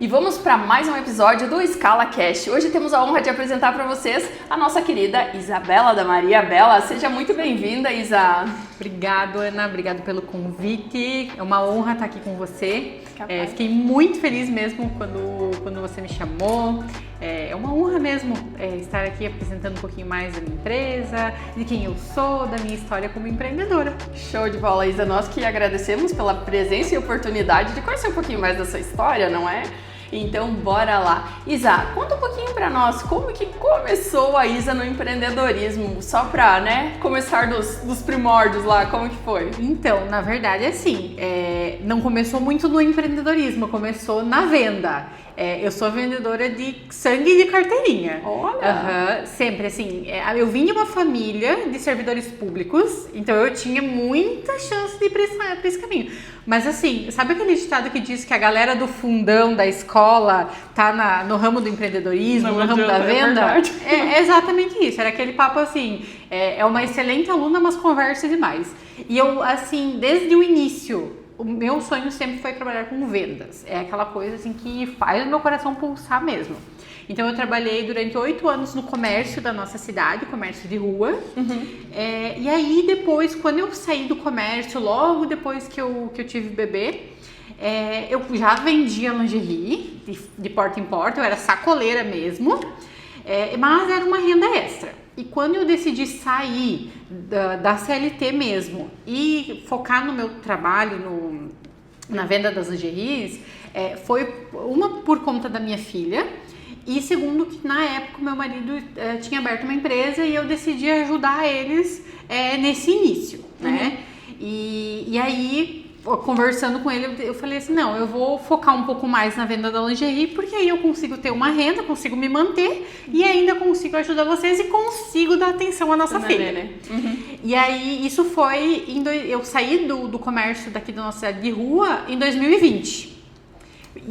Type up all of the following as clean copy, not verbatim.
E vamos para mais um episódio do Scala Cast. Hoje temos a honra de apresentar para vocês a nossa querida Isabela da Maria Bela. Seja muito bem-vinda, Isa. Obrigado, Ana. Obrigado pelo convite. É uma honra estar aqui com você. Fiquei muito feliz mesmo quando você me chamou. É uma honra mesmo estar aqui apresentando um pouquinho mais da minha empresa, de quem eu sou, da minha história como empreendedora. Show de bola, Isa. Nós que agradecemos pela presença e oportunidade de conhecer um pouquinho mais da sua história, não é? Então, bora lá. Isa, conta um pouquinho pra nós como que começou a Isa no empreendedorismo, só pra, começar dos primórdios lá, como que foi? Então, na verdade, assim, não começou muito no empreendedorismo, começou na venda. Eu sou vendedora de sangue e de carteirinha. Olha! Sempre, assim, eu vim de uma família de servidores públicos, então eu tinha muita chance de ir pra esse caminho. Mas assim, sabe aquele ditado que diz que a galera do fundão da escola tá no ramo do empreendedorismo, no ramo da venda? É exatamente isso, era aquele papo assim, é uma excelente aluna, mas conversa demais. E eu, assim, desde o início, o meu sonho sempre foi trabalhar com vendas. É aquela coisa assim que faz o meu coração pulsar mesmo. Então eu trabalhei durante 8 anos no comércio da nossa cidade, comércio de rua. E aí depois, quando eu saí do comércio, logo depois que eu tive bebê, eu já vendia lingerie de porta em porta, eu era sacoleira mesmo, mas era uma renda extra. E quando eu decidi sair da CLT mesmo e focar no meu trabalho, na venda das lingeries, foi uma por conta da minha filha e segundo que na época meu marido tinha aberto uma empresa e eu decidi ajudar eles nesse início, né? E aí, conversando com ele, eu falei assim, não, eu vou focar um pouco mais na venda da lingerie, porque aí eu consigo ter uma renda, consigo me manter e ainda consigo ajudar vocês e consigo dar atenção à nossa filha. E aí, isso foi, eu saí do comércio daqui da nossa cidade de rua em 2020.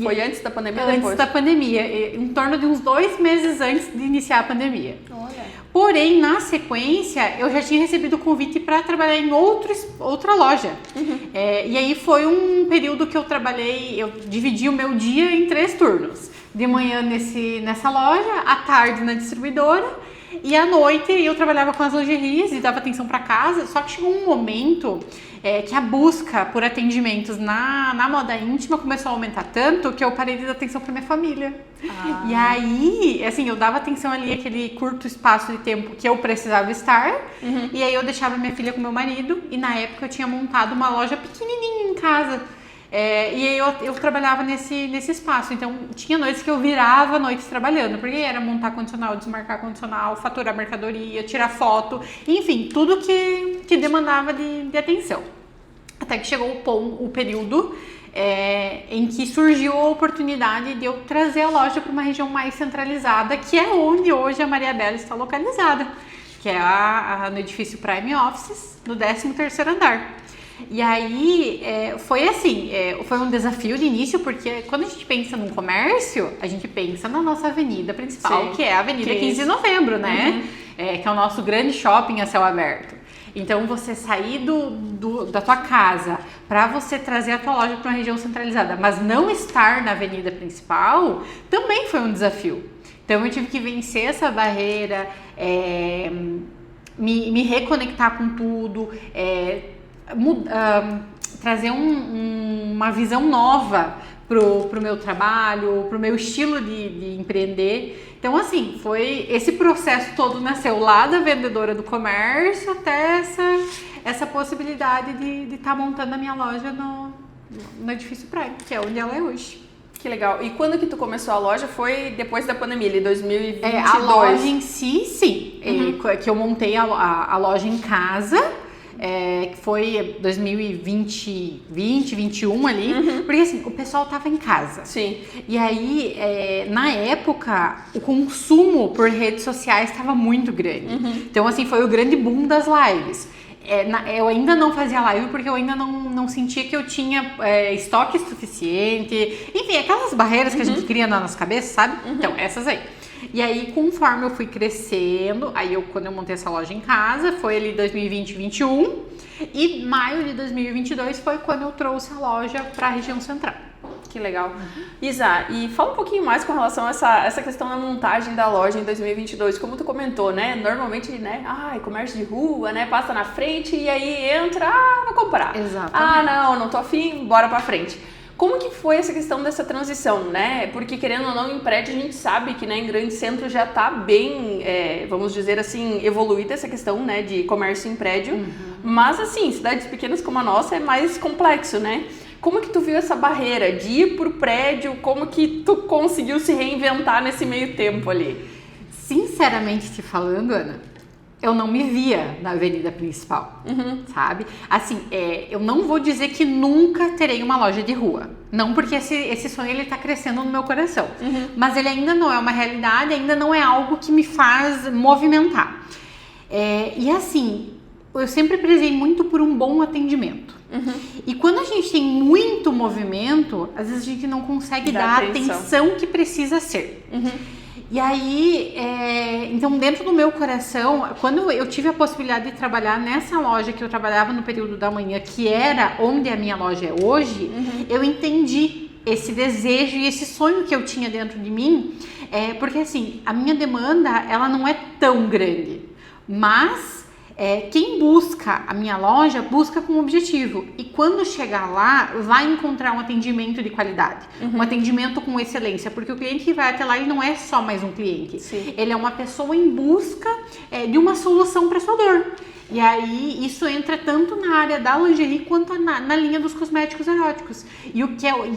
Foi antes da pandemia? Antes da pandemia, em torno de uns 2 meses antes de iniciar a pandemia. Olha. Porém, na sequência, eu já tinha recebido o convite para trabalhar em outra loja. E aí foi um período que eu trabalhei, eu dividi o meu dia em 3 turnos. De manhã nessa loja, à tarde na distribuidora e à noite eu trabalhava com as lingeries e dava atenção para casa. Só que chegou um momento que a busca por atendimentos na moda íntima começou a aumentar tanto que eu parei de dar atenção para minha família. E aí, assim, eu dava atenção ali aquele curto espaço de tempo que eu precisava estar. E aí eu deixava minha filha com meu marido e na época eu tinha montado uma loja pequenininha em casa. E aí eu trabalhava nesse espaço, então tinha noites que eu virava noites trabalhando, porque era montar condicional, desmarcar condicional, faturar mercadoria, tirar foto, enfim, tudo que demandava de atenção. Até que chegou o período em que surgiu a oportunidade de eu trazer a loja para uma região mais centralizada, que é onde hoje a Maria Bela está localizada, que é no edifício Prime Offices, no 13º andar. E aí, foi assim, foi um desafio de início, porque quando a gente pensa num comércio, a gente pensa na nossa avenida principal, que é a Avenida 15 de Novembro, né? Que é o nosso grande shopping a céu aberto. Então, você sair da tua casa para você trazer a tua loja para uma região centralizada, mas não estar na avenida principal, também foi um desafio. Então, eu tive que vencer essa barreira, me reconectar com tudo, trazer uma visão nova pro meu trabalho, pro meu estilo de empreender. Então, assim, foi esse processo todo nasceu lá da vendedora do comércio até essa possibilidade de estar montando a minha loja no edifício Prime, que é onde ela é hoje. Que legal. E quando que tu começou a loja? Foi depois da pandemia, em 2022? A loja em si, sim. Que eu montei a loja em casa. Que foi 2020, 2021 ali, porque assim, o pessoal tava em casa. Sim. E aí, na época, o consumo por redes sociais estava muito grande. Então, assim, foi o grande boom das lives. Eu ainda não fazia live porque eu ainda não sentia que eu tinha estoque suficiente. Enfim, aquelas barreiras que a gente cria na nossa cabeça, sabe? Então, essas aí. E aí, conforme eu fui crescendo, quando eu montei essa loja em casa, foi ali 2020, 2021. E maio de 2022 foi quando eu trouxe a loja para a região central. Que legal. Isa, e fala um pouquinho mais com relação a essa questão da montagem da loja em 2022. Como tu comentou, né? Normalmente, né? Comércio de rua, né? Passa na frente e aí entra, vou comprar. Exatamente. Não tô afim, bora pra frente. Como que foi essa questão dessa transição, né? Porque querendo ou não, em prédio a gente sabe que, né, em grande centro já tá bem, vamos dizer assim, evoluída essa questão, né, de comércio em prédio. Mas assim, cidades pequenas como a nossa é mais complexo, né? Como que tu viu essa barreira de ir pro prédio? Como que tu conseguiu se reinventar nesse meio tempo ali? Sinceramente te falando, Ana, eu não me via na avenida principal, sabe? Assim, eu não vou dizer que nunca terei uma loja de rua. Não porque esse sonho ele tá crescendo no meu coração. Mas ele ainda não é uma realidade, ainda não é algo que me faz movimentar. E assim, eu sempre prezei muito por um bom atendimento. E quando a gente tem muito movimento, às vezes a gente não consegue dar a atenção que precisa ser. E aí, então dentro do meu coração, quando eu tive a possibilidade de trabalhar nessa loja que eu trabalhava no período da manhã, que era onde a minha loja é hoje, eu entendi esse desejo e esse sonho que eu tinha dentro de mim, porque assim, a minha demanda, ela não é tão grande, mas quem busca a minha loja, busca com um objetivo. E quando chegar lá, vai encontrar um atendimento de qualidade. Um atendimento com excelência. Porque o cliente que vai até lá, ele não é só mais um cliente. Sim. Ele é uma pessoa em busca de uma solução para sua dor. E aí, isso entra tanto na área da lingerie quanto na linha dos cosméticos eróticos. E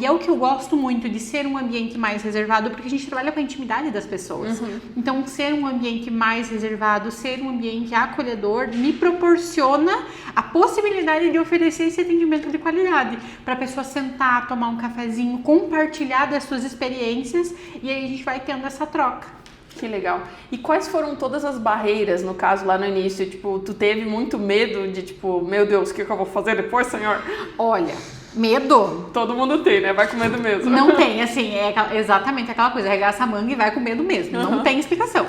é o que eu gosto muito, de ser um ambiente mais reservado, porque a gente trabalha com a intimidade das pessoas. Então, ser um ambiente mais reservado, ser um ambiente acolhedor, me proporciona a possibilidade de oferecer esse atendimento de qualidade. Para a pessoa sentar, tomar um cafezinho, compartilhar das suas experiências, e aí a gente vai tendo essa troca. Que legal. E quais foram todas as barreiras, no caso, lá no início? Tipo, tu teve muito medo de, tipo, meu Deus, o que eu vou fazer depois, senhor? Olha, medo? Todo mundo tem, né? Vai com medo mesmo. Não tem, assim, exatamente aquela coisa, arregaça a manga e vai com medo mesmo. Não tem explicação.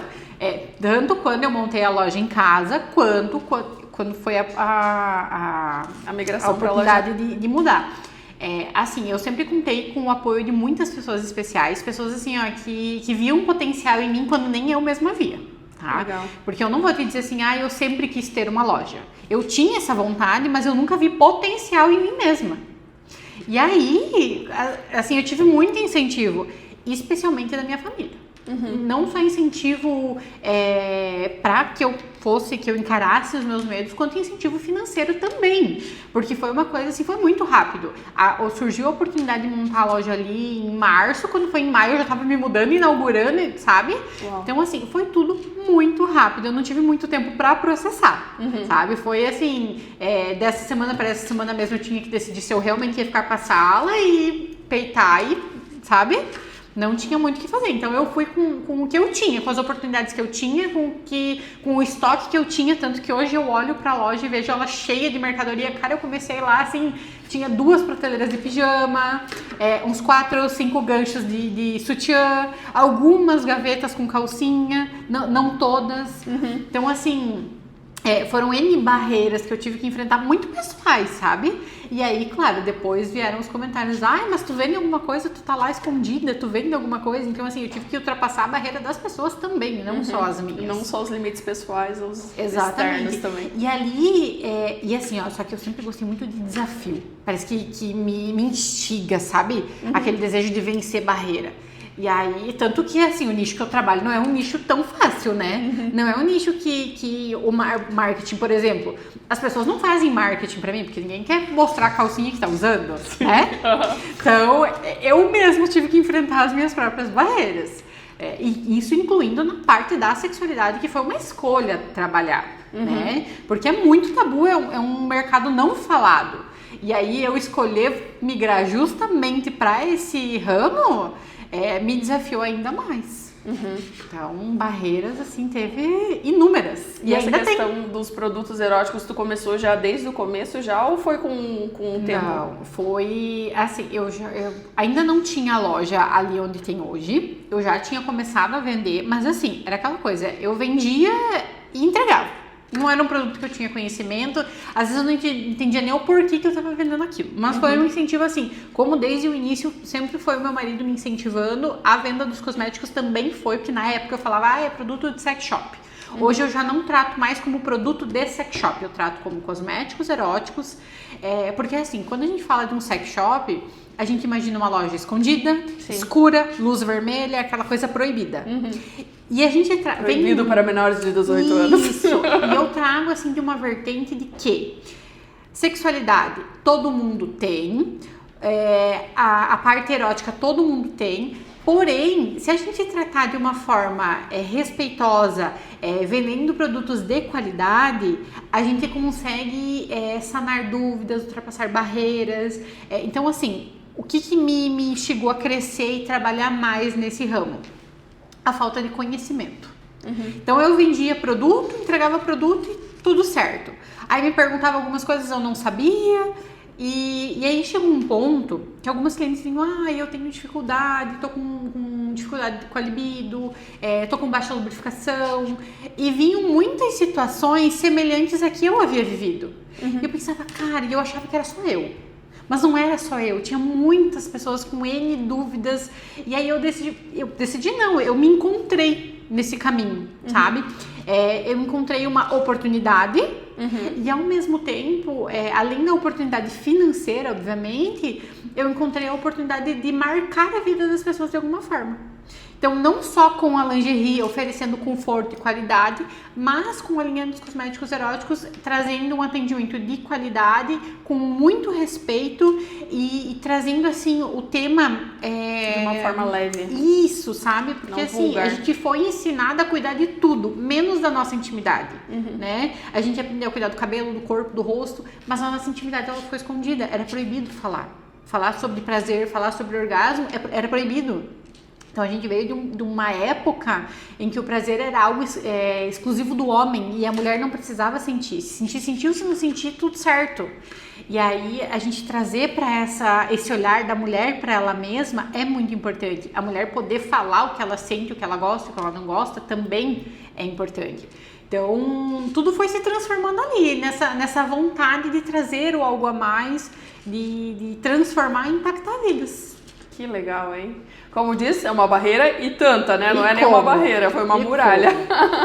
Tanto quando eu montei a loja em casa, quanto quando foi a migração a oportunidade de mudar. Assim, eu sempre contei com o apoio de muitas pessoas especiais, pessoas assim, ó, que viam potencial em mim quando nem eu mesma via, tá? Legal. Porque eu não vou te dizer assim, eu sempre quis ter uma loja. Eu tinha essa vontade, mas eu nunca vi potencial em mim mesma. E aí, assim, eu tive muito incentivo, especialmente da minha família. Não só incentivo para que eu encarasse os meus medos, quanto incentivo financeiro também, porque foi uma coisa assim, foi muito rápido. Surgiu a oportunidade de montar a loja ali em março, quando foi em maio eu já estava me mudando, inaugurando, sabe? Uau. Então assim, foi tudo muito rápido, eu não tive muito tempo para processar, sabe? Foi assim, dessa semana para essa semana mesmo eu tinha que decidir se eu realmente ia ficar com a sala e peitar, sabe? Não tinha muito o que fazer, então eu fui com o que eu tinha, com as oportunidades que eu tinha, com o estoque que eu tinha, tanto que hoje eu olho pra loja e vejo ela cheia de mercadoria. Cara, eu comecei lá, assim, tinha 2 prateleiras de pijama, uns 4 ou 5 ganchos de sutiã, algumas gavetas com calcinha, não todas. Então, assim, foram N barreiras que eu tive que enfrentar, muito pessoais, sabe? E aí, claro, depois vieram os comentários, mas tu vende alguma coisa, tu tá lá escondida, tu vende alguma coisa. Então, assim, eu tive que ultrapassar a barreira das pessoas também, não só as minhas. Não só os limites pessoais, os externos também. E ali, e assim, ó, só que eu sempre gostei muito de desafio. Parece que me instiga, sabe? Aquele desejo de vencer barreira. E aí, tanto que, assim, o nicho que eu trabalho não é um nicho tão fácil, né? Não é um nicho que o marketing, por exemplo, as pessoas não fazem marketing pra mim, porque ninguém quer mostrar a calcinha que tá usando, né? Então, eu mesmo tive que enfrentar as minhas próprias barreiras. E isso incluindo na parte da sexualidade, que foi uma escolha trabalhar, né? Porque é muito tabu, é um mercado não falado. E aí, eu escolher migrar justamente pra esse ramo... me desafiou ainda mais. Então, barreiras, assim, teve inúmeras. E essa questão dos produtos eróticos, tu começou já desde o começo ou foi com o tempo? Não, foi assim, eu ainda não tinha loja ali onde tem hoje, eu já tinha começado a vender, mas assim, era aquela coisa, eu vendia e entregava. Não era um produto que eu tinha conhecimento. Às vezes eu não entendia nem o porquê que eu estava vendendo aquilo. Mas foi um incentivo assim. Como desde o início sempre foi o meu marido me incentivando, a venda dos cosméticos também foi, porque na época eu falava, é produto de sex shop. Hoje eu já não trato mais como produto de sex shop, eu trato como cosméticos eróticos, porque assim, quando a gente fala de um sex shop, a gente imagina uma loja escondida, escura, luz vermelha, aquela coisa proibida. E a gente proibido para menores de 18 anos. Isso, e eu trago assim de uma vertente de que sexualidade todo mundo tem, a parte erótica todo mundo tem. Porém, se a gente tratar de uma forma respeitosa, vendendo produtos de qualidade, a gente consegue sanar dúvidas, ultrapassar barreiras. Então, assim, o que me instigou a crescer e trabalhar mais nesse ramo? A falta de conhecimento. Então, eu vendia produto, entregava produto e tudo certo. Aí me perguntava algumas coisas eu não sabia. E aí chegou um ponto que algumas clientes diziam, eu tenho dificuldade, tô com dificuldade com a libido, tô com baixa lubrificação, e vinham muitas situações semelhantes a que eu havia vivido. E eu pensava, cara, e eu achava que era só eu. Mas não era só eu, tinha muitas pessoas com N dúvidas, e aí eu me encontrei nesse caminho, sabe? Eu encontrei uma oportunidade e ao mesmo tempo, além da oportunidade financeira, obviamente, eu encontrei a oportunidade de marcar a vida das pessoas de alguma forma. Então, não só com a lingerie oferecendo conforto e qualidade, mas com a linha dos cosméticos eróticos trazendo um atendimento de qualidade, com muito respeito e trazendo assim o tema de uma forma leve. Isso, sabe? Porque não assim, vulgar. A gente foi ensinada a cuidar de tudo, menos da nossa intimidade, né? A gente aprendeu a cuidar do cabelo, do corpo, do rosto, mas a nossa intimidade ela ficou escondida, era proibido falar. Falar sobre prazer, falar sobre orgasmo, era proibido. Então, a gente veio de uma época em que o prazer era algo exclusivo do homem e a mulher não precisava sentir. Se sentiu, se não sentir, tudo certo. E aí, a gente trazer para esse olhar da mulher para ela mesma é muito importante. A mulher poder falar o que ela sente, o que ela gosta, o que ela não gosta, também é importante. Então, tudo foi se transformando ali, nessa vontade de trazer o algo a mais, de transformar e impactar vidas. Que legal, hein? Como disse, é uma barreira e tanta, né? Não é nem uma barreira, foi uma muralha.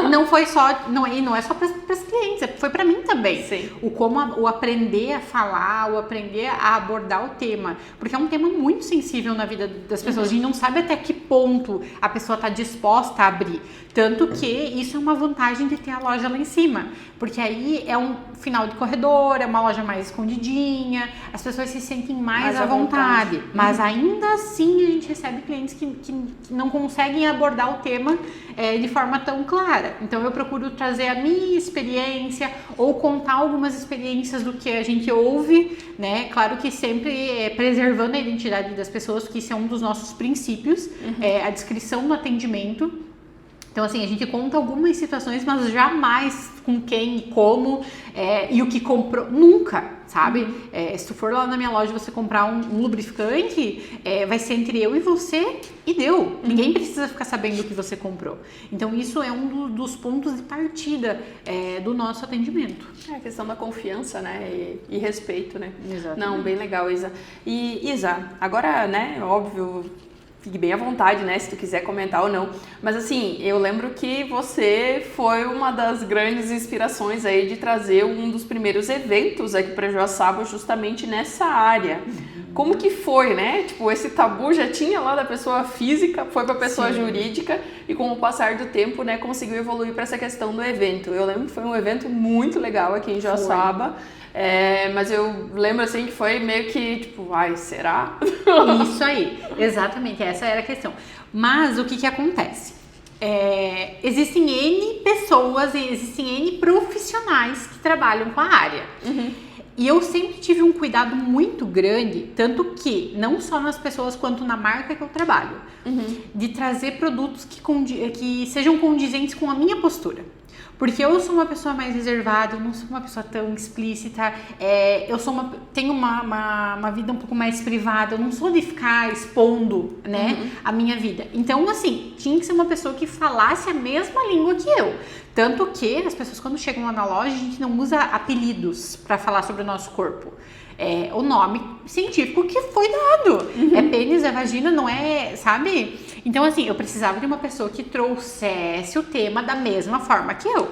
Não foi só, não é só para as clientes, foi para mim também. Sim. O aprender a falar, o aprender a abordar o tema, porque é um tema muito sensível na vida das pessoas. A gente não sabe até que ponto a pessoa está disposta a abrir. Tanto que isso é uma vantagem de ter a loja lá em cima, porque aí é um final de corredor, é uma loja mais escondidinha, as pessoas se sentem mais à vontade. Mas ainda assim a gente recebe clientes que não conseguem abordar o tema de forma tão clara. Então eu procuro trazer a minha experiência ou contar algumas experiências do que a gente ouve, né? Claro que sempre preservando a identidade das pessoas, porque isso é um dos nossos princípios, a descrição do atendimento. Então, assim, a gente conta algumas situações, mas jamais com quem e como e o que comprou. Nunca, sabe? Se tu for lá na minha loja e você comprar um lubrificante, vai ser entre eu e você e deu. Ninguém precisa ficar sabendo o que você comprou. Então, isso é um dos pontos de partida do nosso atendimento. É a questão da confiança, né? E respeito, né? Exatamente. Não, bem legal, Isa. E, Isa, agora, né, óbvio... Fique bem à vontade, né, se tu quiser comentar ou não. Mas assim, eu lembro que você foi uma das grandes inspirações aí de trazer um dos primeiros eventos aqui para Joaçaba justamente nessa área. Como que foi, né? Tipo, esse tabu já tinha lá da pessoa física, foi para a pessoa jurídica e com o passar do tempo, né, conseguiu evoluir para essa questão do evento. Eu lembro que foi um evento muito legal aqui em Joaçaba. Mas eu lembro assim que foi meio que tipo, ai, será? Isso aí, exatamente, essa era a questão. Mas o que acontece? Existem N pessoas e existem N profissionais que trabalham com a área. E eu sempre tive um cuidado muito grande, tanto que, não só nas pessoas quanto na marca que eu trabalho, de trazer produtos que sejam condizentes com a minha postura. Porque eu sou uma pessoa mais reservada, eu não sou uma pessoa tão explícita, tenho uma vida um pouco mais privada, eu não sou de ficar expondo, né, a minha vida. Então, assim, tinha que ser uma pessoa que falasse a mesma língua que eu. Tanto que as pessoas, quando chegam lá na loja, a gente não usa apelidos para falar sobre o nosso corpo. É o nome científico que foi dado. É pênis, é vagina, não é, sabe? Então, assim, eu precisava de uma pessoa que trouxesse o tema da mesma forma que eu.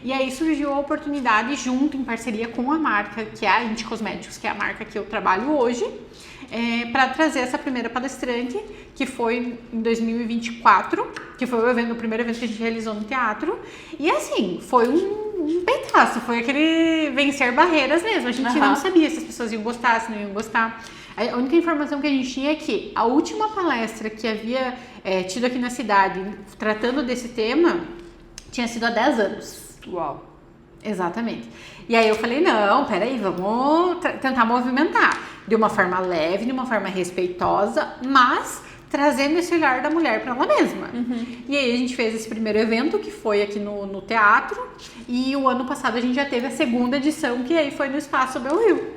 E aí surgiu a oportunidade, junto em parceria com a marca, que é a Inti Cosméticos, que é a marca que eu trabalho hoje, para trazer essa primeira palestrante, que foi em 2024, que foi o primeiro evento que a gente realizou no teatro. E assim, foi um peitaço, foi aquele vencer barreiras mesmo. A gente não sabia se as pessoas iam gostar, se não iam gostar. A única informação que a gente tinha é que a última palestra que havia tido aqui na cidade, tratando desse tema, tinha sido há 10 anos. Uau! Exatamente. E aí eu falei, não, peraí, vamos tentar movimentar. De uma forma leve, de uma forma respeitosa, mas trazendo esse olhar da mulher para ela mesma. E aí a gente fez esse primeiro evento, que foi aqui no teatro, e o ano passado a gente já teve a segunda edição, que aí foi no Espaço Belrio.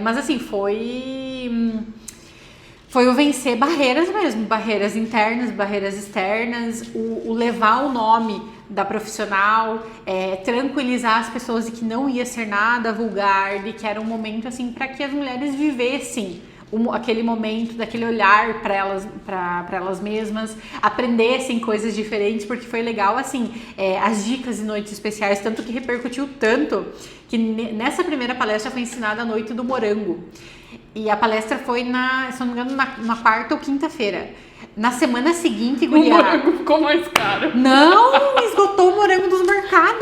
Mas assim, foi o vencer barreiras mesmo, barreiras internas, barreiras externas, o levar o nome da profissional, tranquilizar as pessoas de que não ia ser nada vulgar, de que era um momento assim para que as mulheres vivessem aquele momento, daquele olhar para elas mesmas, aprendessem coisas diferentes, porque foi legal assim, as dicas de noites especiais, tanto que repercutiu tanto que nessa primeira palestra foi ensinada a noite do morango. E a palestra foi se não me engano, na quarta ou quinta-feira. Na semana seguinte, guria, o morango ficou mais caro. Não, esgotou o morango dos mercados.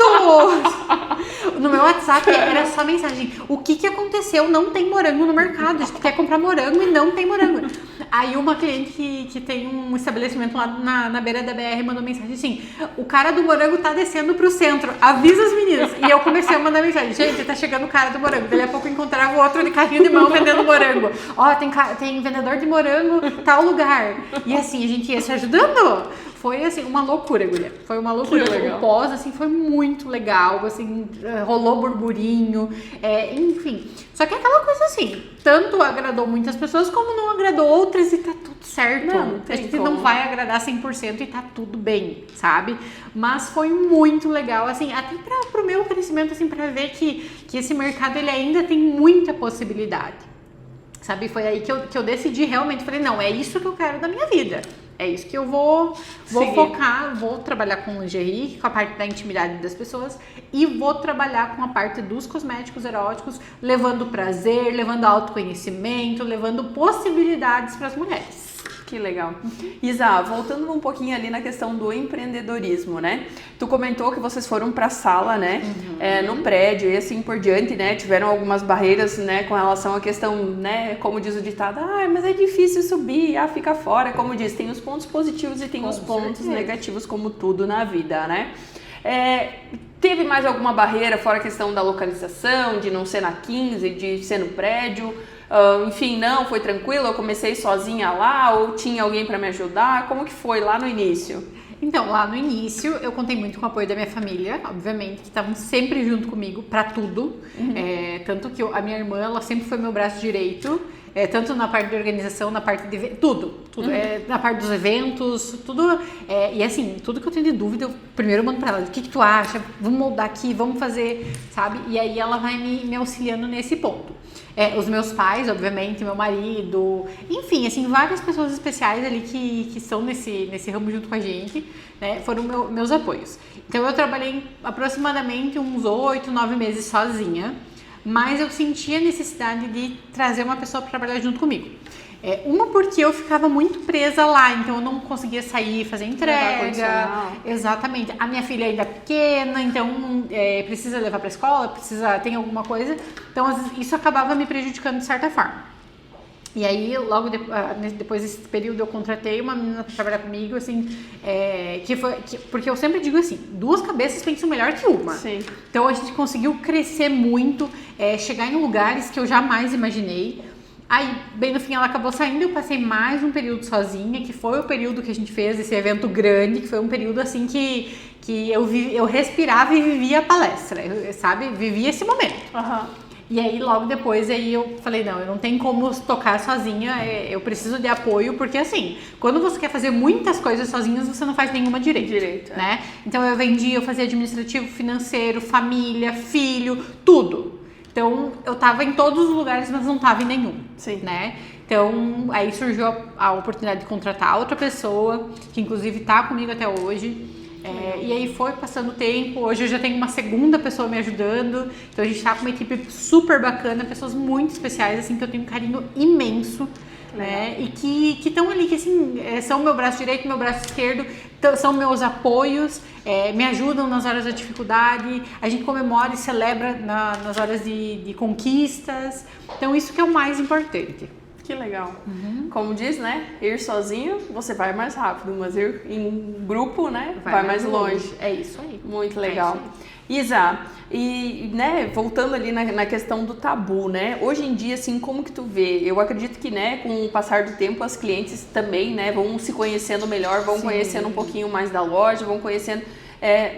No meu WhatsApp era só mensagem: o que aconteceu? Não tem morango no mercado. A gente quer comprar morango e não tem morango. Aí uma cliente que tem um estabelecimento lá na beira da BR mandou mensagem assim: o cara do morango tá descendo pro centro, avisa as meninas. E eu comecei a mandar mensagem: gente, tá chegando o cara do morango. Daí a pouco eu encontrava o outro de carrinho de mão vendendo morango. Ó, tem vendedor de morango, tal lugar. E assim, a gente ia se ajudando. Foi assim, uma loucura, guria. Foi uma loucura. O pós, assim, foi muito legal, assim, rolou burburinho, enfim. Só que aquela coisa assim, tanto agradou muitas pessoas como não agradou outras e tá tudo certo. Não, a gente não vai agradar 100% e tá tudo bem, sabe? Mas foi muito legal, assim, até pro meu crescimento, assim, pra ver que esse mercado, ele ainda tem muita possibilidade. Sabe, foi aí que eu decidi realmente, falei, não, é isso que eu quero da minha vida. É isso que eu vou focar, vou trabalhar com lingerie, com a parte da intimidade das pessoas e vou trabalhar com a parte dos cosméticos eróticos, levando prazer, levando autoconhecimento, levando possibilidades para as mulheres. Que legal. Isa, voltando um pouquinho ali na questão do empreendedorismo, né? Tu comentou que vocês foram para a sala, né? No prédio e assim por diante, né? Tiveram algumas barreiras, né? Com relação à questão, né? Como diz o ditado, mas é difícil subir, fica fora. Como diz, tem os pontos positivos e tem os pontos negativos, como tudo na vida, né? Teve mais alguma barreira, fora a questão da localização, de não ser na 15, de ser no prédio? Enfim, não, foi tranquilo, eu comecei sozinha lá ou tinha alguém para me ajudar? Como que foi lá no início? Então, lá no início, eu contei muito com o apoio da minha família, obviamente, que estavam sempre junto comigo para tudo. Tanto que a minha irmã, ela sempre foi meu braço direito, tanto na parte de organização, na parte de... Tudo. Na parte dos eventos, tudo. E assim, tudo que eu tenho de dúvida, eu primeiro mando pra ela: o que tu acha? Vamos moldar aqui, vamos fazer, sabe? E aí ela vai me auxiliando nesse ponto. Os meus pais, obviamente, meu marido, enfim, assim, várias pessoas especiais ali que estão nesse ramo junto com a gente, né, foram meus apoios. Então eu trabalhei aproximadamente uns 8, 9 meses sozinha, mas eu sentia a necessidade de trazer uma pessoa para trabalhar junto comigo. Uma porque eu ficava muito presa lá, então eu não conseguia sair, fazer entrega. Exatamente. A minha filha ainda é pequena, então precisa levar para a escola, tem alguma coisa. Então às vezes, isso acabava me prejudicando de certa forma. E aí, logo depois desse período, eu contratei uma menina para trabalhar comigo, assim, porque eu sempre digo assim, 2 cabeças pensam melhor que uma. Sim. Então a gente conseguiu crescer muito, chegar em lugares que eu jamais imaginei. Aí, bem no fim, ela acabou saindo, eu passei mais um período sozinha, que foi o período que a gente fez esse evento grande, que foi um período assim que que eu respirava e vivia a palestra, sabe? Vivia esse momento. E aí, logo depois, aí eu falei, não, eu não tenho como tocar sozinha, eu preciso de apoio, porque assim, quando você quer fazer muitas coisas sozinhas, você não faz nenhuma direito, né? Então, eu fazia administrativo, financeiro, família, filho, tudo. Então, eu tava em todos os lugares, mas não tava em nenhum, né? Então, aí surgiu a oportunidade de contratar outra pessoa, que inclusive tá comigo até hoje. E aí foi passando o tempo, hoje eu já tenho uma segunda pessoa me ajudando, então a gente tá com uma equipe super bacana, pessoas muito especiais, assim, que eu tenho um carinho imenso, né, e que estão ali, que assim, são meu braço direito, meu braço esquerdo, são meus apoios, me ajudam nas horas da dificuldade, a gente comemora e celebra nas horas de conquistas, então isso que é o mais importante. Que legal. Como diz, né? Ir sozinho, você vai mais rápido, mas ir em grupo, né? Vai mais longe. É isso aí. Muito legal. Isa, e né, voltando ali na questão do tabu, né? Hoje em dia, assim, como que tu vê? Eu acredito que, né, com o passar do tempo, as clientes também, né, vão se conhecendo melhor, vão conhecendo um pouquinho mais da loja, vão conhecendo...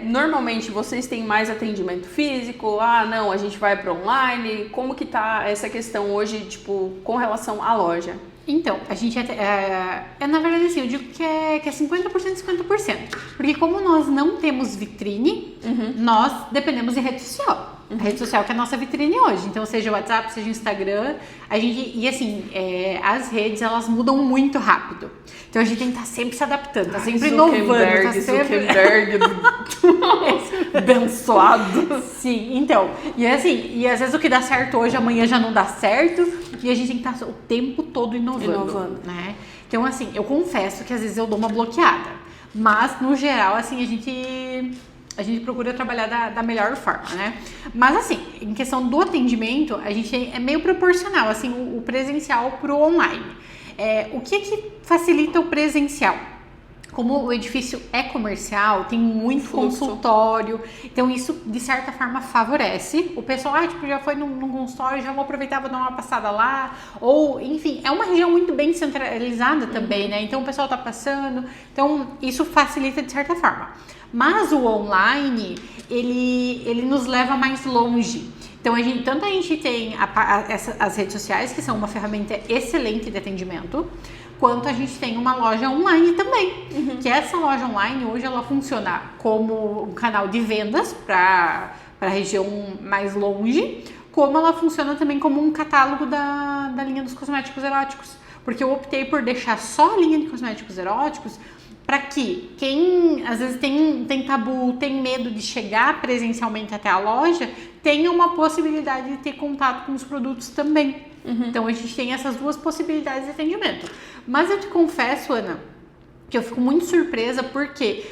normalmente vocês têm mais atendimento físico? Ah, não, a gente vai para online. Como que tá essa questão hoje, tipo, com relação à loja? Então, a gente na verdade assim, eu digo que é 50%, 50%. Porque como nós não temos vitrine, nós dependemos de rede social. A rede social que é a nossa vitrine hoje. Então, seja o WhatsApp, seja o Instagram, e assim, as redes, elas mudam muito rápido. Então, a gente tem que estar sempre se adaptando, tá sempre inovando. Zuckerberg, abençoado. Sim, então, e assim, e às vezes o que dá certo hoje, amanhã já não dá certo, e a gente tem que estar o tempo todo inovando. Né? Então, assim, eu confesso que às vezes eu dou uma bloqueada, mas no geral, assim, a gente procura trabalhar da melhor forma, né? Mas assim, em questão do atendimento, a gente é meio proporcional, assim, o presencial pro online. O que facilita o presencial? Como o edifício é comercial, tem muito consultório, então isso de certa forma favorece. O pessoal, já foi num consultório, já vou aproveitar, vou dar uma passada lá. Ou, enfim, é uma região muito bem centralizada também, né? Então o pessoal tá passando, então isso facilita de certa forma. Mas o online, ele nos leva mais longe. Então, tanto a gente tem as redes sociais, que são uma ferramenta excelente de atendimento, quanto a gente tem uma loja online também. Que essa loja online, hoje, ela funciona como um canal de vendas para a região mais longe, como ela funciona também como um catálogo da linha dos cosméticos eróticos. Porque eu optei por deixar só a linha de cosméticos eróticos para que quem às vezes tem tabu, tem medo de chegar presencialmente até a loja, tenha uma possibilidade de ter contato com os produtos também. Então a gente tem essas duas possibilidades de atendimento. Mas eu te confesso, Ana, que eu fico muito surpresa porque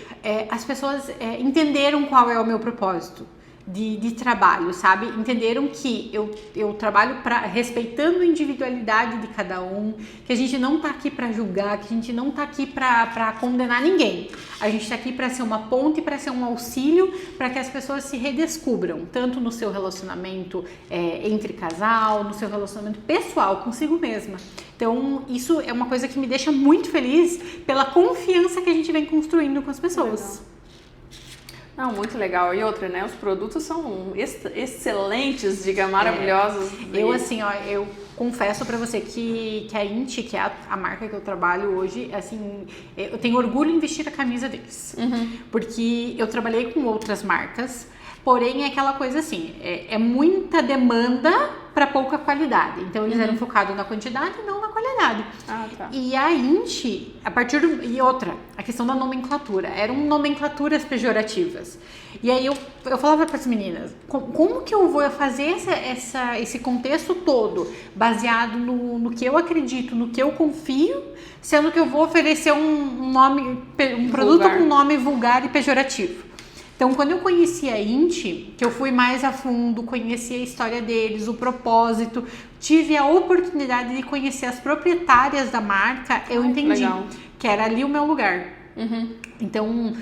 as pessoas entenderam qual é o meu propósito de trabalho, sabe? Entenderam que eu trabalho respeitando a individualidade de cada um, que a gente não tá aqui para julgar, que a gente não tá aqui para condenar ninguém. A gente tá aqui para ser uma ponte, para ser um auxílio, para que as pessoas se redescubram, tanto no seu relacionamento entre casal, no seu relacionamento pessoal consigo mesma. Então, isso é uma coisa que me deixa muito feliz pela confiança que a gente vem construindo com as pessoas. Legal. Não, muito legal. E outra, né? Os produtos são excelentes, diga, maravilhosos. Eu confesso pra você que a Inti, que é a marca que eu trabalho hoje, assim, eu tenho orgulho em vestir a camisa deles. Porque eu trabalhei com outras marcas, porém é aquela coisa assim, é muita demanda para pouca qualidade. Então eles eram focados na quantidade e não na qualidade. Tá. E a Inti, a questão da nomenclatura, eram nomenclaturas pejorativas. E aí eu falava para as meninas, como que eu vou fazer esse contexto todo baseado no que eu acredito, no que eu confio, sendo que eu vou oferecer um produto com um nome vulgar e pejorativo. Então, quando eu conheci a Inti, que eu fui mais a fundo, conheci a história deles, o propósito, tive a oportunidade de conhecer as proprietárias da marca, eu entendi que era ali o meu lugar. Então,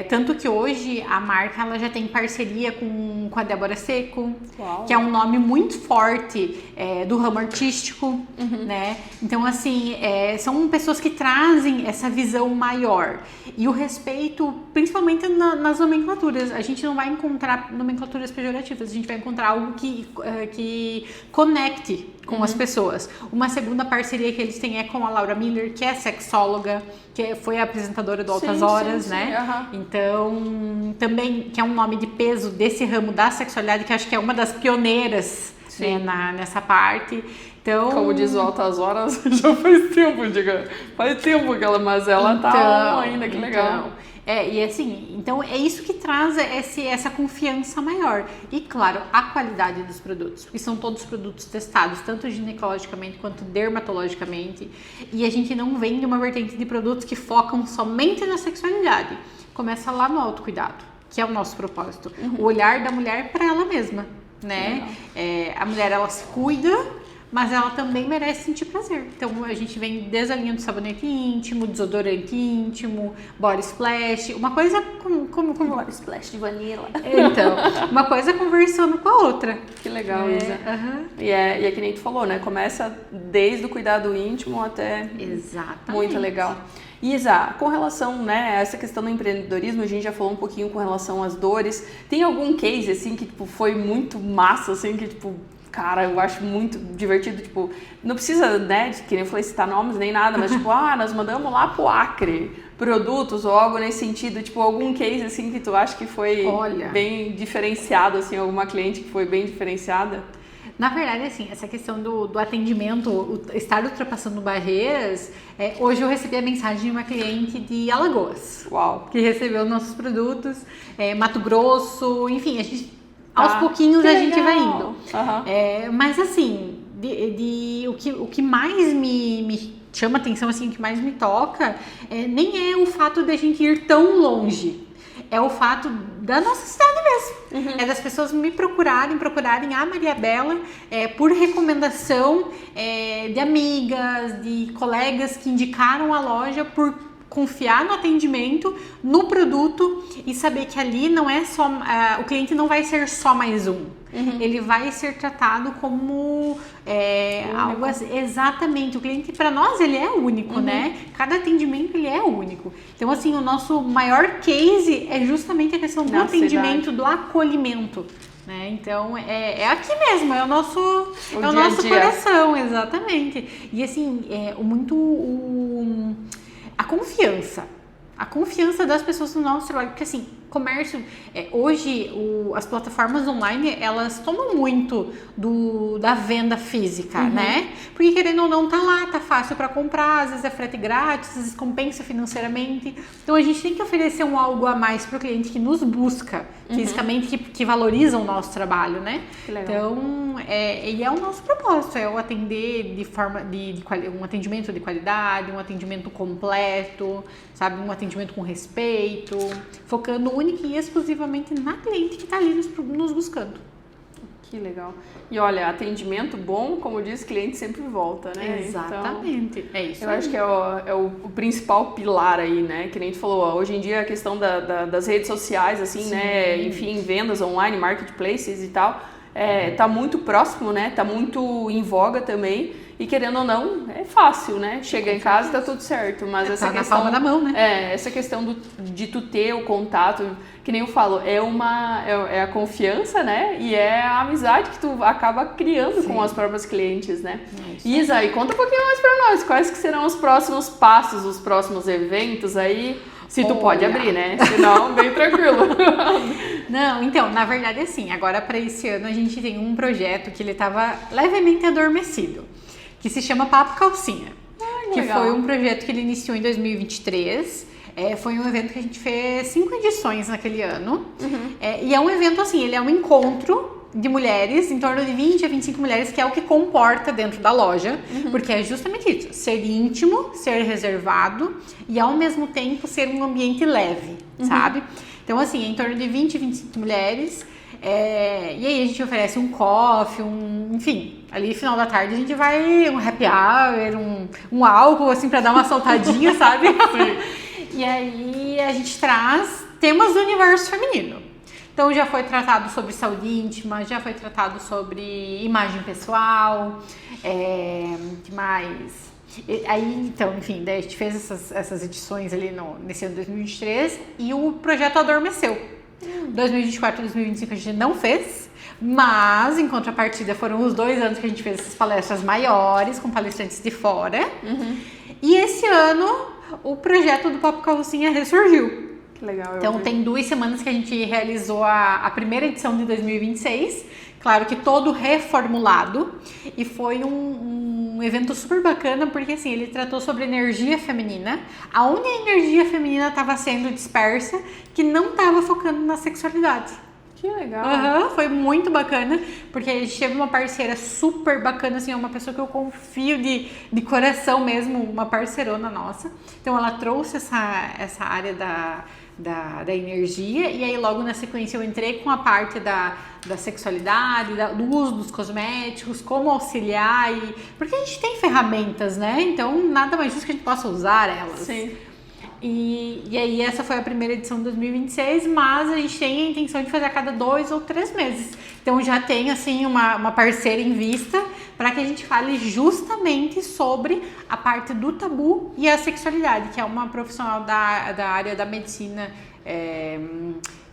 tanto que hoje a marca ela já tem parceria com a Débora Seco, Uau. que é um nome muito forte do ramo artístico, né? Então, assim, são pessoas que trazem essa visão maior. E o respeito, principalmente nas nomenclaturas. A gente não vai encontrar nomenclaturas pejorativas, a gente vai encontrar algo que conecte com as pessoas. Uma segunda parceria que eles têm é com a Laura Miller, que é sexóloga, que foi a apresentadora do Altas Horas, né? Então, também, que é um nome de peso desse ramo da sexualidade, que acho que é uma das pioneiras, né, nessa parte. Então, como diz o Altas Horas, já faz tempo, mas ela tá on ainda, que legal. E assim, então é isso que traz essa confiança maior. E claro, a qualidade dos produtos, porque são todos produtos testados, tanto ginecologicamente quanto dermatologicamente. E a gente não vende uma vertente de produtos que focam somente na sexualidade. Começa lá no autocuidado, que é o nosso propósito. O olhar da mulher para ela mesma, né? A mulher, ela se cuida, mas ela também merece sentir prazer. Então a gente vem desde a linha do sabonete íntimo, desodorante íntimo, body splash, uma coisa como body splash de vanilla. Então, uma coisa conversando com a outra. Que legal, Isa. E é que nem tu falou, né? Começa desde o cuidado íntimo até... Exatamente. Muito legal. Isa, com relação, né, a essa questão do empreendedorismo, a gente já falou um pouquinho com relação às dores. Tem algum case, assim, que tipo, foi muito massa, assim, que tipo... Cara, eu acho muito divertido, tipo, não precisa, né, que nem eu falei citar nomes nem nada, mas tipo, nós mandamos lá pro Acre produtos ou algo nesse sentido, tipo, algum case assim que tu acha que foi bem diferenciado, assim, alguma cliente que foi bem diferenciada? Na verdade, assim, essa questão do atendimento, estar ultrapassando barreiras, hoje eu recebi a mensagem de uma cliente de Alagoas. Uau! Que recebeu nossos produtos, Mato Grosso, enfim, a gente... Aos pouquinhos a gente vai indo. Mas assim, o que mais me chama atenção, assim, o que mais me toca, nem é o fato de a gente ir tão longe. É o fato da nossa cidade mesmo. É das pessoas me procurarem a Maria Bela por recomendação de amigas, de colegas que indicaram a loja por confiar no atendimento, no produto e saber que ali não é só... o cliente não vai ser só mais um. Ele vai ser tratado como algo assim. Exatamente. O cliente, para nós, ele é único, né? Cada atendimento, ele é único. Então, assim, o nosso maior case é justamente a questão do atendimento, do acolhimento. Né? Então, é aqui mesmo, é o nosso coração, exatamente. E, assim, a confiança das pessoas no nosso trabalho, porque assim, comércio, hoje as plataformas online, elas tomam muito da venda física, né? Porque querendo ou não, tá lá, tá fácil para comprar, às vezes é frete grátis, às vezes compensa financeiramente. Então a gente tem que oferecer algo a mais para o cliente que nos busca fisicamente, que valoriza o nosso trabalho, né? Que legal. Então, e é o nosso propósito, é o atender de forma um atendimento de qualidade, um atendimento completo, sabe? Um atendimento com respeito, focando única e exclusivamente na cliente que está ali nos buscando. Que legal. E olha, atendimento bom, como diz, cliente sempre volta, né? Exatamente. Então, é isso. Eu acho que é o principal pilar aí, né? Que nem tu falou, hoje em dia a questão das redes sociais, assim, né? Enfim, vendas online, marketplaces e tal, tá muito próximo, né? Tá muito em voga também. E querendo ou não, é fácil, né? Chega em casa e tá tudo certo. Mas essa questão... na palma da mão, né? Essa questão de tu ter o contato, que nem eu falo, é a confiança, né? E é a amizade que tu acaba criando com as próprias clientes, né? Isa, e conta um pouquinho mais pra nós. Quais que serão os próximos passos, os próximos eventos aí? Se tu pode abrir, né? Senão, bem tranquilo. Não, então, na verdade, assim, agora para esse ano a gente tem um projeto que ele tava levemente adormecido, que se chama Papo Calcinha, que legal. Foi um projeto que ele iniciou em 2023. Foi um evento que a gente fez 5 edições naquele ano. E é um evento assim, ele é um encontro de mulheres, em torno de 20 a 25 mulheres, que é o que comporta dentro da loja, porque é justamente isso, ser íntimo, ser reservado e ao mesmo tempo ser um ambiente leve, sabe? Então assim, em torno de 20 a 25 mulheres, e aí a gente oferece um coffee, enfim, ali no final da tarde a gente vai um happy hour, um álcool assim pra dar uma soltadinha, sabe? E aí e a gente traz temas do universo feminino. Então já foi tratado sobre saúde íntima, já foi tratado sobre imagem pessoal, que mais? Aí, então, enfim, daí a gente fez essas edições ali nesse ano de 2023 e o projeto adormeceu. 2024 e 2025 a gente não fez, mas em contrapartida foram os 2 anos que a gente fez essas palestras maiores com palestrantes de fora. E esse ano o projeto do Papo Carrocinha ressurgiu. Que legal. Então tem 2 semanas que a gente realizou a primeira edição de 2026, claro que todo reformulado, e foi um evento super bacana porque assim, ele tratou sobre energia feminina, aonde a energia feminina estava sendo dispersa, que não estava focando na sexualidade. Que legal. Foi muito bacana, porque a gente teve uma parceira super bacana, assim, uma pessoa que eu confio de coração mesmo, uma parceirona nossa. Então ela trouxe essa área da energia, e aí logo na sequência eu entrei com a parte da sexualidade, do uso dos cosméticos, como auxiliar, porque a gente tem ferramentas, né? Então nada mais justo que a gente possa usar elas. Sim. E aí essa foi a primeira edição de 2026, mas a gente tem a intenção de fazer a cada 2 ou 3 meses. Então já tem assim uma parceira em vista para que a gente fale justamente sobre a parte do tabu e a sexualidade, que é uma profissional da área da medicina,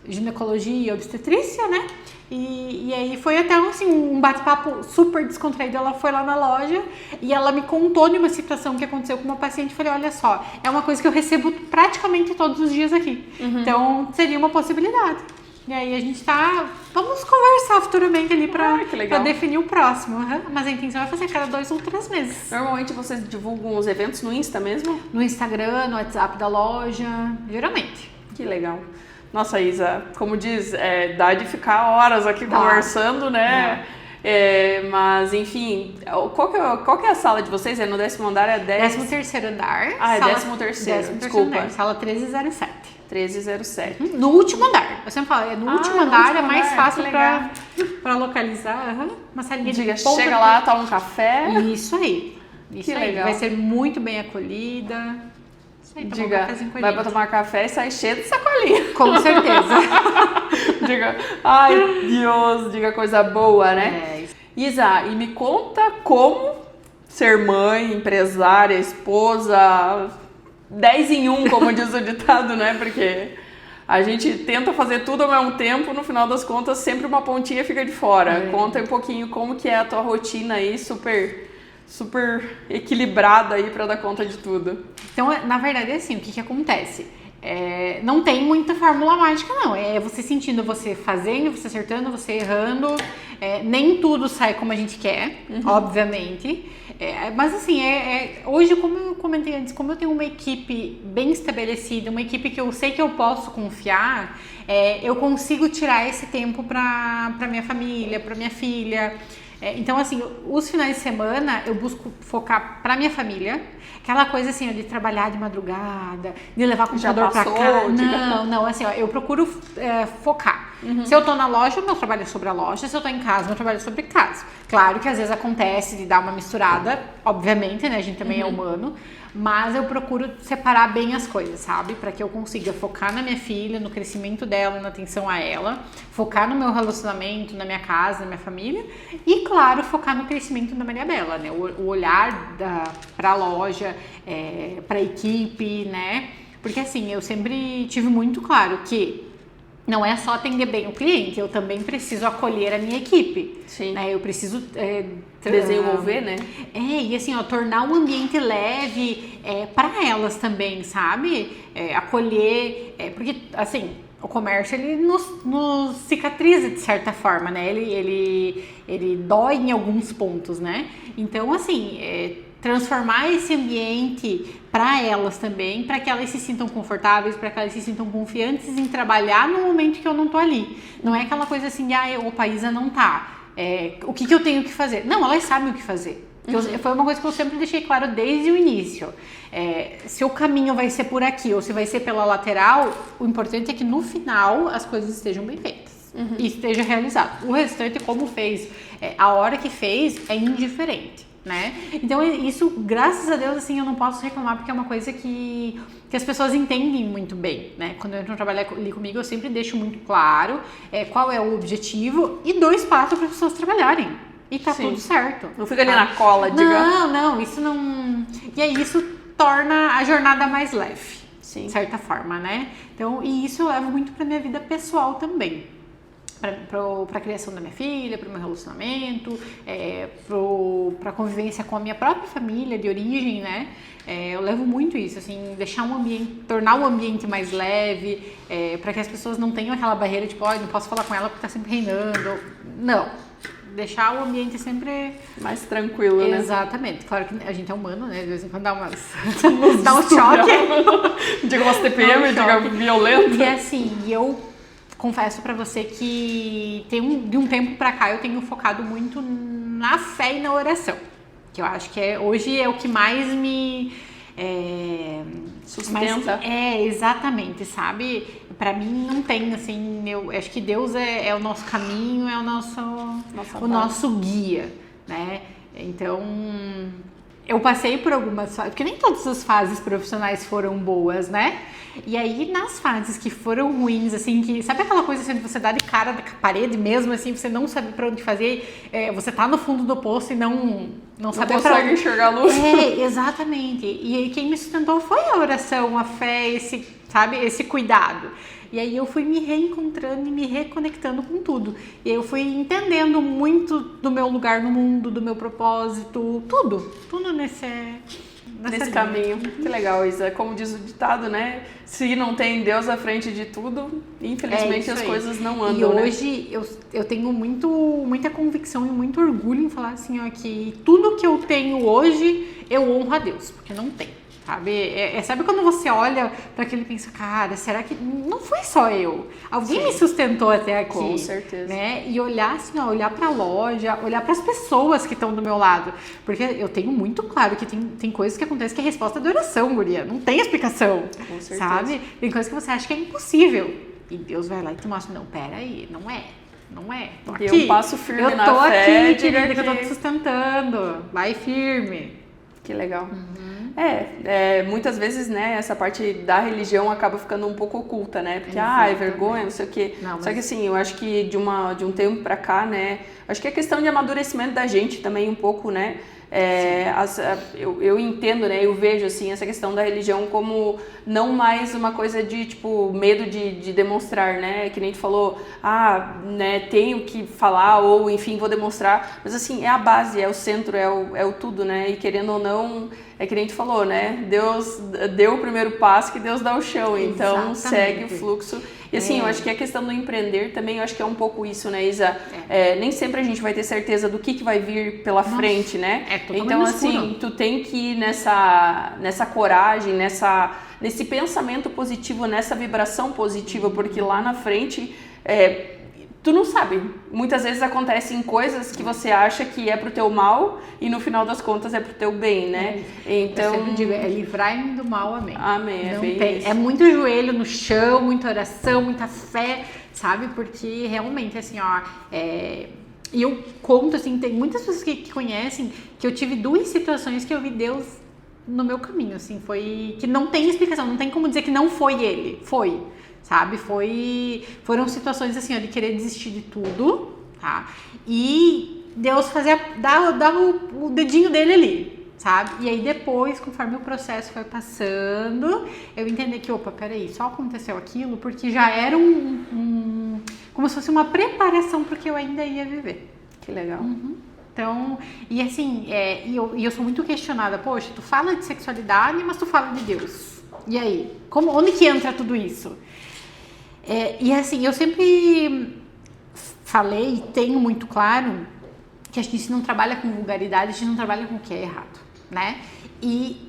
ginecologia e obstetrícia, né? E aí foi até assim, um bate-papo super descontraído. Ela foi lá na loja e ela me contou de uma situação que aconteceu com uma paciente. Eu falei, olha só, é uma coisa que eu recebo praticamente todos os dias aqui. Então seria uma possibilidade. E aí a gente vamos conversar futuramente ali pra definir o próximo. Mas a intenção é fazer a cada 2 ou 3 meses. Normalmente vocês divulgam os eventos no Insta mesmo? No Instagram, no WhatsApp da loja, geralmente. Que legal. Nossa, Isa, como diz, dá de ficar horas aqui conversando, né? Mas, enfim, qual que é a sala de vocês? É no 10º andar? É 13º andar. Ah, é 13º, desculpa. Andar, sala 1307. 1307. No último andar. Eu sempre falo, no último andar é mais fácil pra localizar. Uma salinha de ponta. Chega lá, toma um café. Isso aí. Isso aí. Legal. Vai ser muito bem acolhida. Diga, vai pra tomar café e sai cheio de sacolinha. Com certeza. Diga, ai Deus, diga coisa boa, né? Isa, e me conta como ser mãe, empresária, esposa, 10 em 1, como diz o ditado, né? Porque a gente tenta fazer tudo ao mesmo tempo, no final das contas sempre uma pontinha fica de fora. Conta um pouquinho como que é a tua rotina aí, super equilibrada aí pra dar conta de tudo. Então, na verdade, é assim, o que acontece? Não tem muita fórmula mágica, não. É você sentindo, você fazendo, você acertando, você errando. Nem tudo sai como a gente quer, obviamente. Mas assim, hoje, como eu comentei antes, como eu tenho uma equipe bem estabelecida, uma equipe que eu sei que eu posso confiar, eu consigo tirar esse tempo pra minha família, pra minha filha. Então, assim, os finais de semana eu busco focar pra minha família. Aquela coisa assim, de trabalhar de madrugada, de levar o computador pra cá. Não, assim, eu procuro focar. Se eu tô na loja, o meu trabalho é sobre a loja. Se eu tô em casa, o meu trabalho é sobre casa. Claro que às vezes acontece de dar uma misturada, obviamente, né? A gente também é humano. Mas eu procuro separar bem as coisas, sabe? Para que eu consiga focar na minha filha, no crescimento dela, na atenção a ela, focar no meu relacionamento, na minha casa, na minha família e, claro, focar no crescimento da Maria Bela, né? O olhar para a loja, para a equipe, né? Porque assim, eu sempre tive muito claro que não é só atender bem o cliente, eu também preciso acolher a minha equipe. Sim. Né? Eu preciso desenvolver, né? E assim, tornar o ambiente leve para elas também, sabe? Acolher, porque assim, o comércio ele nos cicatriza de certa forma, né? Ele dói em alguns pontos, né? Então, assim, transformar esse ambiente para elas também, para que elas se sintam confortáveis, para que elas se sintam confiantes em trabalhar no momento que eu não tô ali. Não é aquela coisa assim, opa, Isa não tá. O que eu tenho que fazer? Não, elas sabem o que fazer. Foi uma coisa que eu sempre deixei claro desde o início. Se o caminho vai ser por aqui ou se vai ser pela lateral, o importante é que no final as coisas estejam bem feitas e esteja realizado. O restante, como fez, a hora que fez, é indiferente. né? Então isso, graças a Deus, assim, eu não posso reclamar porque é uma coisa que as pessoas entendem muito bem, né? Quando eu entro trabalhar ali comigo, eu sempre deixo muito claro qual é o objetivo e dou espaço para as pessoas trabalharem. E tá tudo certo. Não fica ali na cola, diga. Não, isso não... E aí isso torna a jornada mais leve, de certa forma, né? Então, e isso eu levo muito pra minha vida pessoal também. Pra criação da minha filha, pro meu relacionamento, pra convivência com a minha própria família de origem, né? Eu levo muito isso, assim, deixar tornar o ambiente mais leve, pra que as pessoas não tenham aquela barreira, tipo, não posso falar com ela porque tá sempre reinando. Não. Deixar o ambiente sempre mais tranquilo, né? Exatamente. Claro que a gente é humano, né? De vez em quando dá um choque. Diga umas TPM, diga violento. E assim, eu confesso pra você que de um tempo pra cá eu tenho focado muito na fé e na oração. Que eu acho que hoje é o que mais me... sustenta. Exatamente, sabe? Pra mim não tem, assim, eu acho que Deus é o nosso caminho, é o nosso guia, né? Então, eu passei por algumas fases, porque nem todas as fases profissionais foram boas, né? E aí, nas fases que foram ruins, assim, que sabe aquela coisa assim, de você dar de cara da parede mesmo, assim, você não sabe pra onde fazer, você tá no fundo do poço e não sabe pra onde... consegue enxergar a luz. Exatamente. E aí, quem me sustentou foi a oração, a fé, esse cuidado. E aí eu fui me reencontrando e me reconectando com tudo. E eu fui entendendo muito do meu lugar no mundo, do meu propósito, tudo nesse caminho. Que legal, Isa. Como diz o ditado, né? Se não tem Deus à frente de tudo, infelizmente as coisas não andam, né? E hoje eu tenho muita convicção e muito orgulho em falar assim, ó, que tudo que eu tenho hoje, eu honro a Deus, porque não tem. Sabe? Sabe quando você olha para aquilo e pensa, cara, será que não foi só eu? Alguém me sustentou até aqui. Com certeza. Né? E olhar assim, ó, olhar para a loja, olhar para as pessoas que estão do meu lado. Porque eu tenho muito claro que tem coisas que acontecem que é resposta de oração, guria. Não tem explicação. Com certeza. Sabe? Tem coisas que você acha que é impossível. E Deus vai lá e te mostra, não, peraí, não é. Tô aqui. Dê um passo firme na fé. Eu tô aqui, querida, que eu tô te sustentando. Vai firme. Que legal. Muitas vezes, né, essa parte da religião acaba ficando um pouco oculta, né? Porque, é vergonha, não sei o quê. Só que assim, eu acho que de um tempo pra cá, né, acho que é questão de amadurecimento da gente também um pouco, né? Eu entendo, né, eu vejo assim essa questão da religião como não mais uma coisa de tipo medo de demonstrar, né, que nem tu falou, né, tenho que falar ou enfim vou demonstrar, mas assim é a base, é o centro, é o tudo, né, e querendo ou não é que nem tu falou, né, Deus deu o primeiro passo, que Deus dá o chão, então segue o fluxo. E assim, eu acho que a questão do empreender também, eu acho que é um pouco isso, né, Isa? Nem sempre a gente vai ter certeza do que vai vir pela frente, né? Então, assim, tu tem que ir nessa coragem, nesse pensamento positivo, nessa vibração positiva, porque lá na frente... tu não sabe, muitas vezes acontecem coisas que você acha que é pro teu mal e no final das contas é pro teu bem, né? Então, eu sempre digo, livrai-me do mal, amém. Amém, não tem. É muito joelho no chão, muita oração, muita fé, sabe? Porque realmente, assim, ó, e eu conto, assim, tem muitas pessoas que conhecem que eu tive 2 situações que eu vi Deus no meu caminho, assim, que não tem explicação, não tem como dizer que não foi ele, foi. Sabe, foram situações assim, ó, de querer desistir de tudo, tá? E Deus dar o dedinho dele ali, sabe? E aí depois, conforme o processo foi passando, eu entendi que, peraí, só aconteceu aquilo porque já era como se fosse uma preparação para o que eu ainda ia viver. Que legal. Então, e assim, eu sou muito questionada, poxa, tu fala de sexualidade, mas tu fala de Deus. E aí? Onde que entra tudo isso? E assim, eu sempre falei e tenho muito claro que a gente não trabalha com vulgaridade, a gente não trabalha com o que é errado, né? E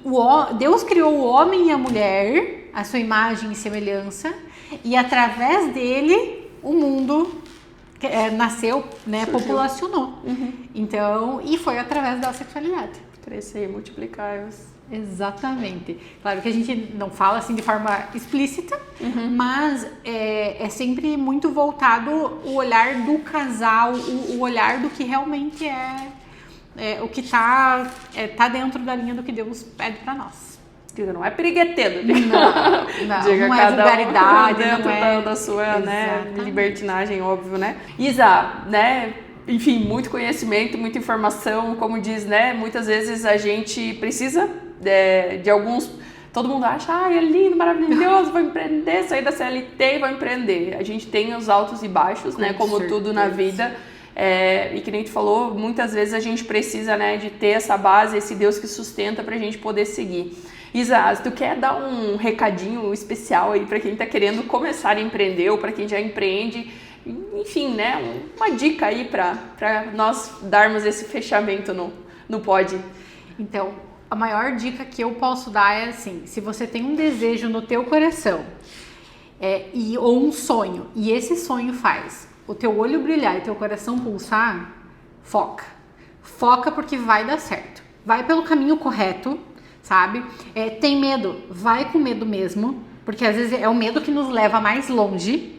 Deus criou o homem e a mulher, a sua imagem e semelhança, e através dele o mundo nasceu, né, populacionou. Então, e foi através da sexualidade. Crescer e multiplicar-vos. Exatamente. Claro que a gente não fala assim de forma explícita, mas é sempre muito voltado o olhar do casal, o olhar do que realmente é o que tá dentro da linha do que Deus pede para nós. Não é perigueteiro. Não é vulgaridade, dentro não é... da sua, né, libertinagem, óbvio, né? Isa, né, enfim, muito conhecimento, muita informação, como diz, né, muitas vezes a gente precisa de alguns... Todo mundo acha, é lindo, maravilhoso, vou empreender, sair da CLT e vou empreender. A gente tem os altos e baixos, né, como tudo na vida. E que nem tu falou, muitas vezes a gente precisa, né, de ter essa base, esse Deus que sustenta pra gente poder seguir. Isa, tu quer dar um recadinho especial aí pra quem tá querendo começar a empreender ou pra quem já empreende? Enfim, né, uma dica aí pra nós darmos esse fechamento no pod. Então, a maior dica que eu posso dar é assim, se você tem um desejo no teu coração ou um sonho, e esse sonho faz o teu olho brilhar e teu coração pulsar, foca. Foca porque vai dar certo. Vai pelo caminho correto, sabe? Tem medo, vai com medo mesmo, porque às vezes é o medo que nos leva mais longe.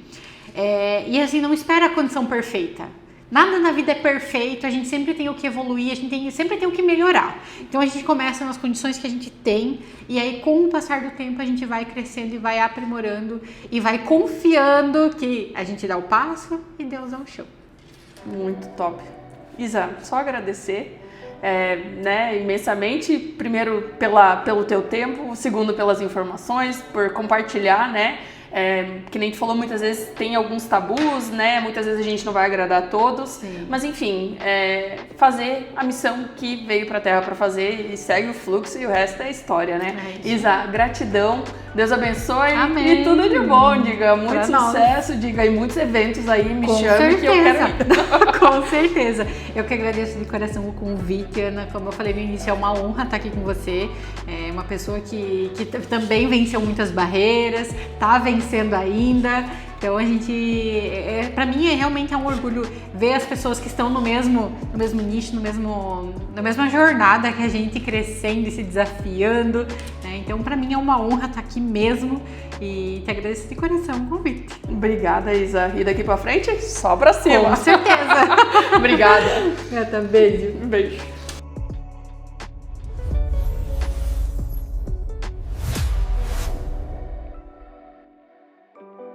E assim, não espera a condição perfeita. Nada na vida é perfeito, a gente sempre tem o que evoluir, a gente sempre tem o que melhorar. Então a gente começa nas condições que a gente tem e aí com o passar do tempo a gente vai crescendo e vai aprimorando e vai confiando que a gente dá o passo e Deus dá o chão. Muito top. Isa, só agradecer né, imensamente, primeiro pelo teu tempo, segundo pelas informações, por compartilhar, né? Que nem tu falou, muitas vezes tem alguns tabus, né? Muitas vezes a gente não vai agradar a todos. Sim. Mas enfim, fazer a missão que veio pra Terra pra fazer e segue o fluxo e o resto é história, né? Isa, gratidão, Deus abençoe. Amém. E tudo de bom, diga. Muito sucesso, diga, e muitos eventos aí, me chame que eu quero ir. Com certeza. Eu que agradeço de coração o convite, Ana. Como eu falei no início, é uma honra estar aqui com você. É uma pessoa que também venceu muitas barreiras, tá vencendo ainda. Então a gente, para mim realmente é um orgulho ver as pessoas que estão no mesmo nicho, na mesma jornada que a gente, crescendo e se desafiando, né? Então para mim é uma honra estar aqui mesmo e te agradeço de coração o convite. Obrigada, Isa. E daqui pra frente, só pra cima. Com certeza. Obrigada. Beijo. Beijo.